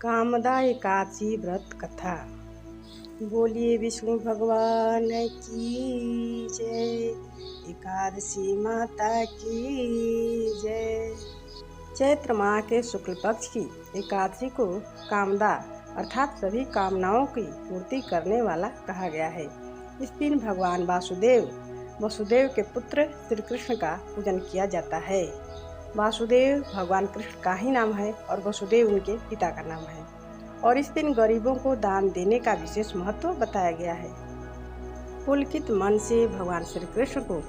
कामदा एकादशी व्रत कथा। बोलिए विष्णु भगवान की जय, एकादशी माता की जय। चैत्र माह के शुक्ल पक्ष की एकादशी को कामदा अर्थात सभी कामनाओं की पूर्ति करने वाला कहा गया है। इस दिन भगवान वसुदेव के पुत्र श्री कृष्ण का पूजन किया जाता है। वासुदेव भगवान कृष्ण का ही नाम है और वसुदेव उनके पिता का नाम है। और इस दिन गरीबों को दान देने का विशेष महत्व बताया गया है। पुलकित मन से भगवान श्री कृष्ण को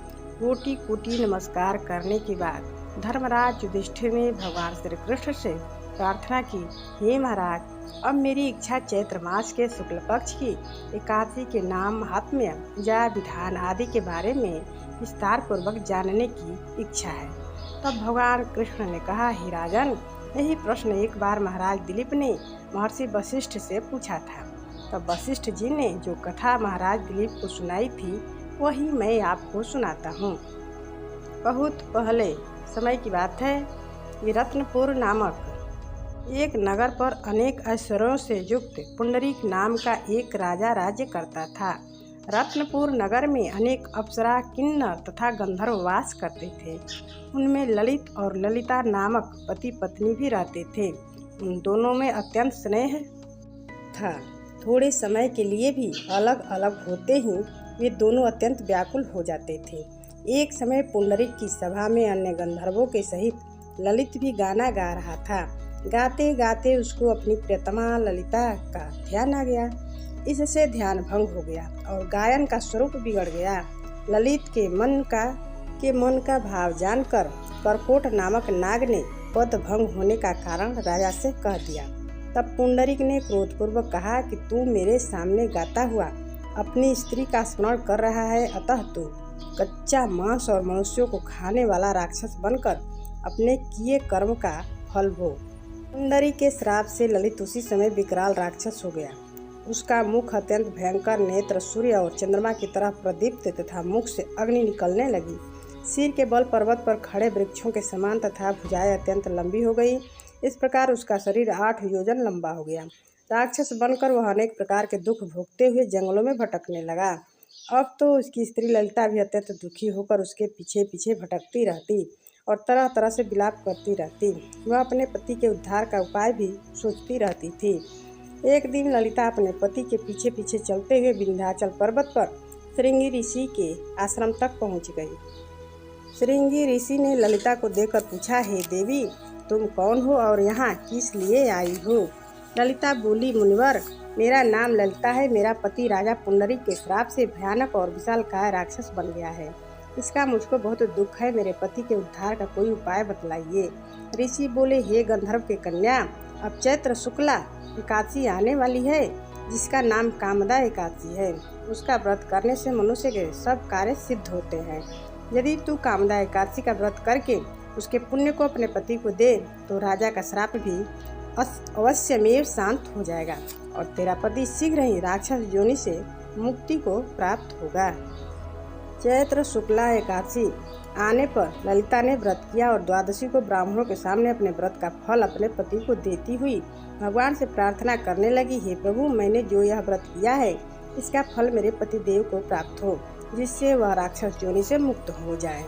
कोटि कोटि नमस्कार करने के बाद धर्मराज युधिष्ठिर ने भगवान श्री कृष्ण से प्रार्थना की, हे महाराज, अब मेरी इच्छा चैत्र मास के शुक्ल पक्ष की एकादशी के नाम, महात्म्य, पूजा विधान आदि के बारे में विस्तार पूर्वक जानने की इच्छा है। तब भगवान कृष्ण ने कहा, हे राजन, यही प्रश्न एक बार महाराज दिलीप ने महर्षि वशिष्ठ से पूछा था। तब वशिष्ठ जी ने जो कथा महाराज दिलीप को सुनाई थी वही मैं आपको सुनाता हूँ। बहुत पहले समय की बात है। ये रत्नपुर नामक एक नगर पर अनेक ऐश्वर्यों से युक्त पुंडरीक नाम का एक राजा राज्य करता था। रत्नपुर नगर में अनेक अप्सरा, किन्नर तथा गंधर्व वास करते थे। उनमें ललित और ललिता नामक पति पत्नी भी रहते थे। उन दोनों में अत्यंत स्नेह था। थोड़े समय के लिए भी अलग अलग होते ही वे दोनों अत्यंत व्याकुल हो जाते थे। एक समय पुंडरीक की सभा में अन्य गंधर्वों के सहित ललित भी गाना गा रहा था। गाते गाते उसको अपनी प्रियतमा ललिता का ध्यान आ गया। इससे ध्यान भंग हो गया और गायन का स्वरूप बिगड़ गया। ललित के मन का भाव जानकर करकोट नामक नाग ने पद भंग होने का कारण राजा से कह दिया। तब पुंडरीक ने क्रोधपूर्वक कहा कि तू मेरे सामने गाता हुआ अपनी स्त्री का स्मरण कर रहा है, अतः तू कच्चा मांस और मनुष्यों को खाने वाला राक्षस बनकर अपने किए कर्म का फल भोग। पुंडरीक के श्राप से ललित उसी समय विकराल राक्षस हो गया। उसका मुख अत्यंत भयंकर, नेत्र सूर्य और चंद्रमा की तरह प्रदीप्त तथा मुख से अग्नि निकलने लगी। सिर के बल पर्वत पर खड़े वृक्षों के समान तथा भुजाएं अत्यंत लंबी हो गई। इस प्रकार उसका शरीर 8 योजन लंबा हो गया। राक्षस बनकर वह अनेक प्रकार के दुख भोगते हुए जंगलों में भटकने लगा। अब तो उसकी स्त्री ललिता भी अत्यंत दुखी होकर उसके पीछे पीछे भटकती रहती और तरह तरह से विलाप करती रहती। वह अपने पति के उद्धार का उपाय भी सोचती रहती थी। एक दिन ललिता अपने पति के पीछे पीछे चलते हुए विंध्याचल पर्वत पर श्रृंगी ऋषि के आश्रम तक पहुंच गई। श्रृंगी ऋषि ने ललिता को देखकर पूछा, हे देवी, तुम कौन हो और यहाँ किस लिए आई हो? ललिता बोली, मुनिवर, मेरा नाम ललिता है। मेरा पति राजा पुंडरीक के श्राप से भयानक और विशालकाय राक्षस बन गया है। इसका मुझको बहुत दुख है। मेरे पति के उद्धार का कोई उपाय बतलाइए। ऋषि बोले, हे गंधर्व के कन्या, अब चैत्र शुक्ला एकादशी आने वाली है, जिसका नाम कामदा एकादशी है। उसका व्रत करने से मनुष्य के सब कार्य सिद्ध होते हैं। यदि तू कामदा एकादशी का व्रत करके उसके पुण्य को अपने पति को दे तो राजा का श्राप भी अवश्यमेव शांत हो जाएगा और तेरा पति शीघ्र ही राक्षस योनि से मुक्ति को प्राप्त होगा। चैत्र शुक्ला एकादशी आने पर ललिता ने व्रत किया और द्वादशी को ब्राह्मणों के सामने अपने व्रत का फल अपने पति को देती हुई भगवान से प्रार्थना करने लगी, हे प्रभु, मैंने जो यह व्रत किया है इसका फल मेरे पति देव को प्राप्त हो, जिससे वह राक्षस योनि से मुक्त हो जाए।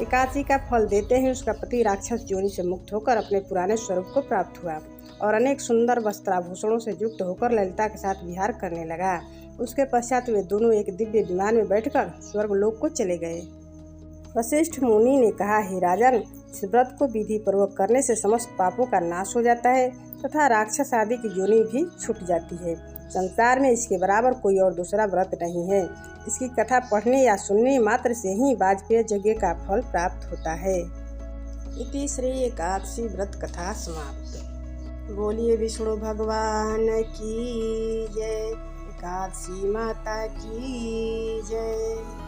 एकादशी का फल देते ही उसका पति राक्षस योनि से मुक्त होकर अपने पुराने स्वरूप को प्राप्त हुआ और अनेक सुंदर वस्त्राभूषणों से युक्त होकर ललिता के साथ विहार करने लगा। उसके पश्चात वे दोनों एक दिव्य विमान में बैठकर स्वर्गलोक को चले गए। वशिष्ठ मुनि ने कहा, हे राजन, इस व्रत को विधि पूर्वक करने से समस्त पापों का नाश हो जाता है तथा राक्षस आदि की योनि भी छूट जाती है। संसार में इसके बराबर कोई और दूसरा व्रत नहीं है। इसकी कथा पढ़ने या सुनने मात्र से ही वाजपेय यज्ञ का फल प्राप्त होता है। इति श्री एकादशी व्रत कथा समाप्त। बोलिए विष्णु भगवान की जय, एकादशी माता की जय।